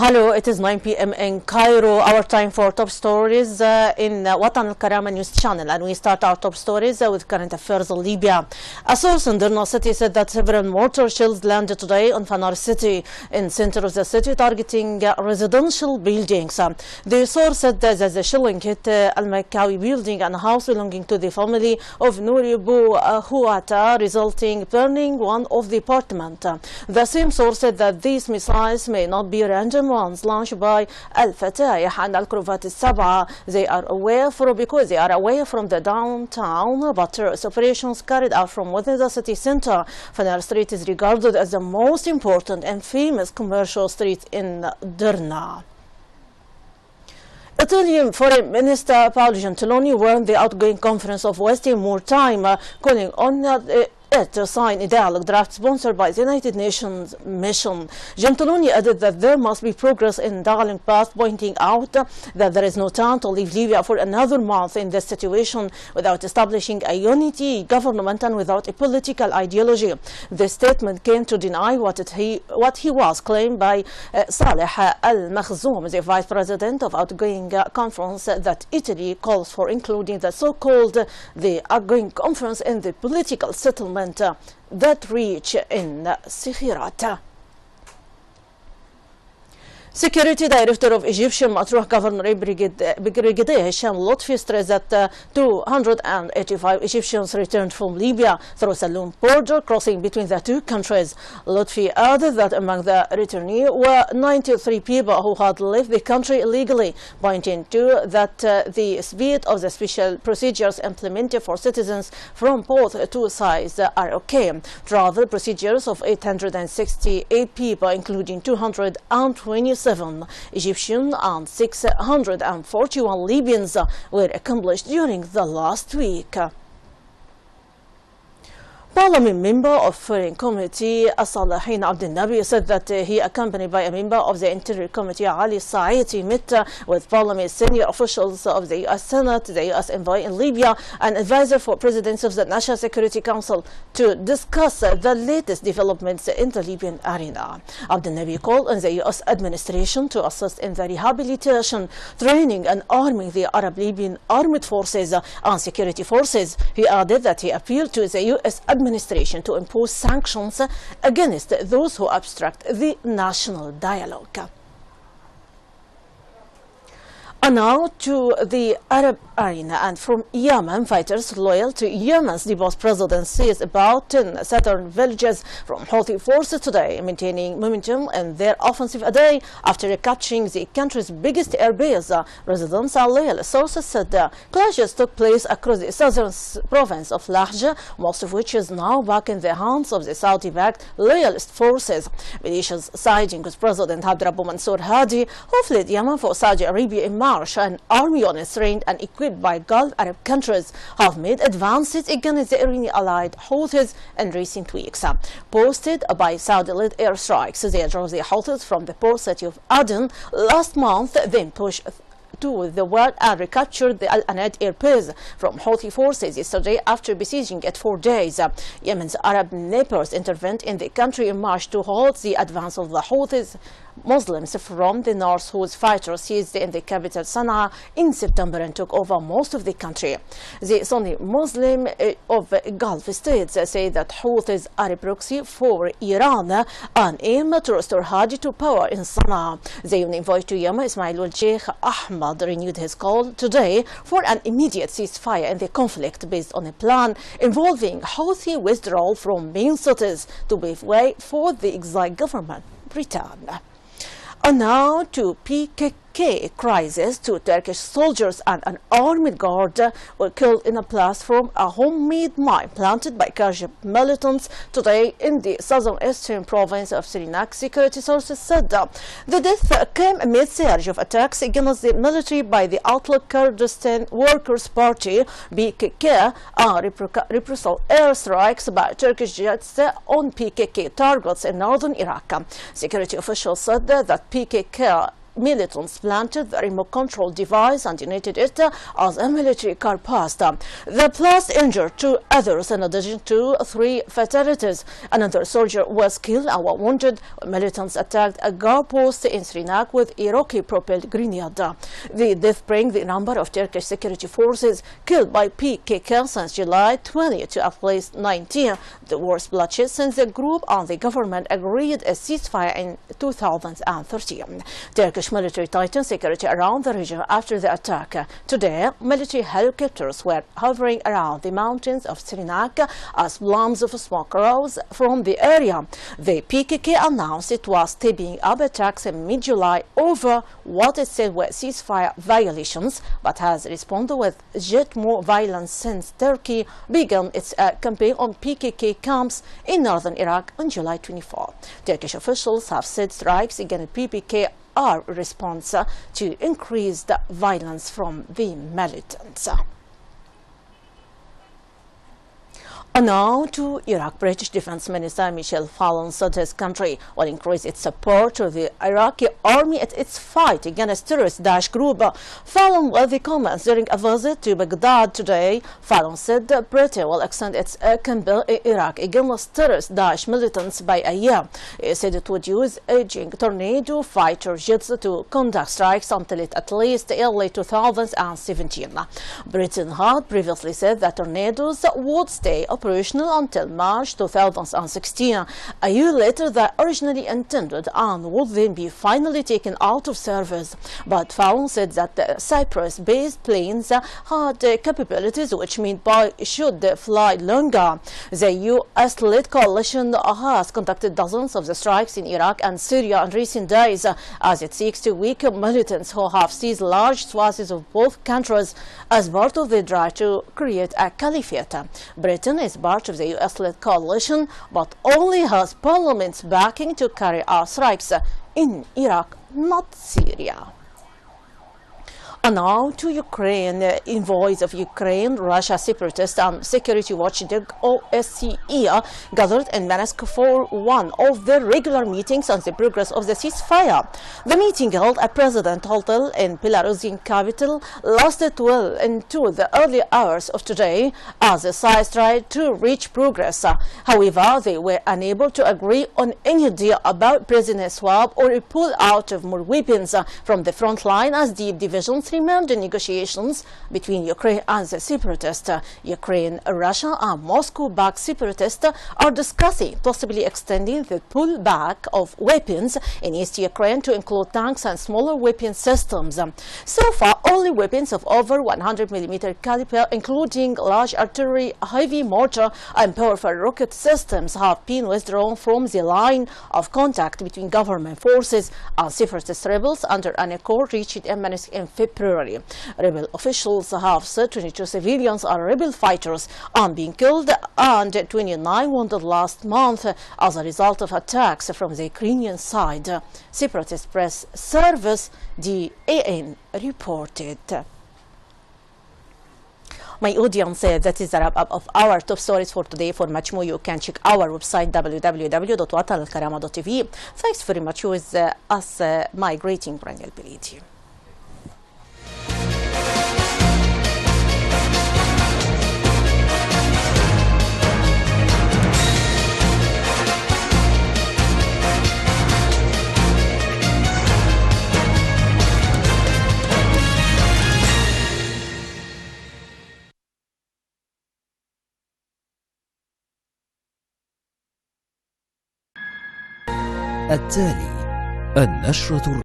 Hello, it is 9 p.m. in Cairo. Our time for top stories in الكرامة news channel, and we start our top stories with current affairs in Libya. A source in Derna city said that several mortar shells landed today on Fanar city in center of the city, targeting residential buildings. The source said that the shelling hit Al-Makawi building and a house belonging to the family of Nouri Bou Huata, resulting burning one of the apartments. The same source said that these missiles may not be random ones launched by Al-Fatayh and Al-Kruvat al-Sab'a. They are away from the downtown, but terrorist operations carried out from within the city center. Fanar Street is regarded as the most important and famous commercial street in Derna. Italian Foreign Minister Paolo Gentiloni warned the outgoing conference of wasting more time, calling on it to sign a dialogue draft sponsored by the United Nations mission. Gentiloni added that there must be progress in dialogue path, pointing out that there is no time to leave Libya for another month in this situation without establishing a unity government and without a political ideology. This statement came to deny what he was claimed by Saleh Al-Makhzoum, the vice president of outgoing conference, that Italy calls for including the so-called the outgoing conference in the political settlement that reach in Sikhirat. Security Director of Egyptian Matruh Governor Brigadier Hisham Lotfi stressed that 285 Egyptians returned from Libya through Saloum border crossing between the two countries. Lotfi added that among the returnees were 93 people who had left the country illegally, pointing to that the speed of the special procedures implemented for citizens from both two sides are okay. Travel procedures of 868 people, including 227 Egyptian and 641 Libyans, were accomplished during the last week. Parliament member of Foreign Committee As-Salahin Abdel Nabi said that he, accompanied by a member of the Interior Committee Ali Saiti, met with Parliament senior officials of the U.S. Senate, the U.S. envoy in Libya, and advisor for President of the National Security Council to discuss the latest developments in the Libyan arena. Abdel Nabi called on the U.S. administration to assist in the rehabilitation, training, and arming the Arab Libyan armed forces and security forces. He added that he appealed to the U.S. administration to impose sanctions against those who obstruct the national dialogue. And now to the Arab arena, and from Yemen, fighters loyal to Yemen's deposed president seized about 10 southern villages from Houthi forces today, maintaining momentum in their offensive a day after capturing the country's biggest airbase. Residents and loyal sources said clashes took place across the southern province of Lahj, most of which is now back in the hands of the Saudi-backed loyalist forces. Militias siding with President Abdurrabbu Mansour Hadi, who fled Yemen for Saudi Arabia in March, and army units trained and equipped by Gulf Arab countries have made advances against the Iranian-allied Houthis in recent weeks. Posted by Saudi-led airstrikes, they drove the Houthis from the port city of Aden last month, then pushed to the world and recaptured the Al-Anad airbase from Houthi forces yesterday after besieging it for days. Yemen's Arab neighbors intervened in the country in March to halt the advance of the Houthis Muslims from the north, whose fighters seized in the capital Sana'a in September and took over most of the country. The Sunni Muslim of Gulf states say that Houthis are a proxy for Iran and aim to restore Hadi to power in Sana'a. The UN envoy to Yemen, Ismail al-Sheikh Ahmad, renewed his call today for an immediate ceasefire in the conflict based on a plan involving Houthi withdrawal from main cities to pave way for the exiled government return. And now to PKK crisis. 2 Turkish soldiers and an armed guard were killed in a blast from a homemade mine planted by Kurd militants today in the southeastern province of Sirnak. Security sources said the death came amid surge of attacks against the military by the outlaw Kurdistan Workers' Party (PKK) and reprisal airstrikes by Turkish jets on PKK targets in northern Iraq. Security officials said that PKK militants planted the remote control device and detonated it as a military car passed. The blast injured 2 others in addition to 3 fatalities. Another soldier was killed and was wounded when militants attacked a guard post in Srinagar with Iraqi-propelled grenade. The death brings the number of Turkish security forces killed by PKK since July 20 to at least 19, the worst bloodshed since the group and the government agreed a ceasefire in 2013. Turkish military tightened security around the region after the attack. Today, military helicopters were hovering around the mountains of Srinagar as plumes of smoke rose from the area. The PKK announced it was stepping up attacks in mid-July over what it said were ceasefire violations, but has responded with yet more violence since Turkey began its campaign on PKK camps in northern Iraq on July 24. Turkish officials have said strikes against PKK are a response to increased violence from the militants. And now to Iraq. British Defense Minister Michel Fallon said his country will increase its support to the Iraqi army at its fight against terrorist Daesh group. Fallon with the comments during a visit to Baghdad today. Fallon said that Britain will extend its campaign in Iraq against terrorist Daesh militants by a year. He said it would use aging Tornado fighter jets to conduct strikes until at least early 2017. Britain had previously said that Tornadoes would stay operational until March 2016, a year later than originally intended, and would then be finally taken out of service. But Fallon said that the Cyprus-based planes had capabilities which meant should fly longer. The U.S.-led coalition has conducted dozens of the strikes in Iraq and Syria in recent days as it seeks to weaken militants who have seized large swathes of both countries as part of the drive to create a caliphate. Britain is part of the U.S.-led coalition, but only has parliament's backing to carry out strikes in Iraq, not Syria. And now to Ukraine. Envoys of Ukraine, Russia separatists and security watchdog OSCE gathered in Minsk for one of their regular meetings on the progress of the ceasefire. The meeting held at President Hotel in Belarusian capital lasted well into the early hours of today as the sides tried to reach progress. However, they were unable to agree on any deal about prisoner swap or a pull out of more weapons from the front line as deep divisions remained in negotiations between Ukraine and the separatists. Ukraine, Russia and Moscow-backed separatists are discussing possibly extending the pullback of weapons in East Ukraine to include tanks and smaller weapon systems. So far, only weapons of over 100mm caliber, including large artillery, heavy mortar and powerful rocket systems, have been withdrawn from the line of contact between government forces and separatist rebels under an accord reached in Minsk in February. Rebel officials have said 22 civilians are rebel fighters and being killed and 29 wounded last month as a result of attacks from the Ukrainian side. Separatist press service DAN reported. My audience, that is the wrap-up of our top stories for today. For much more, you can check our website www.watalkarama.tv. Thanks very much. With us, my greeting, Rانيا البليدى. التالي النشرة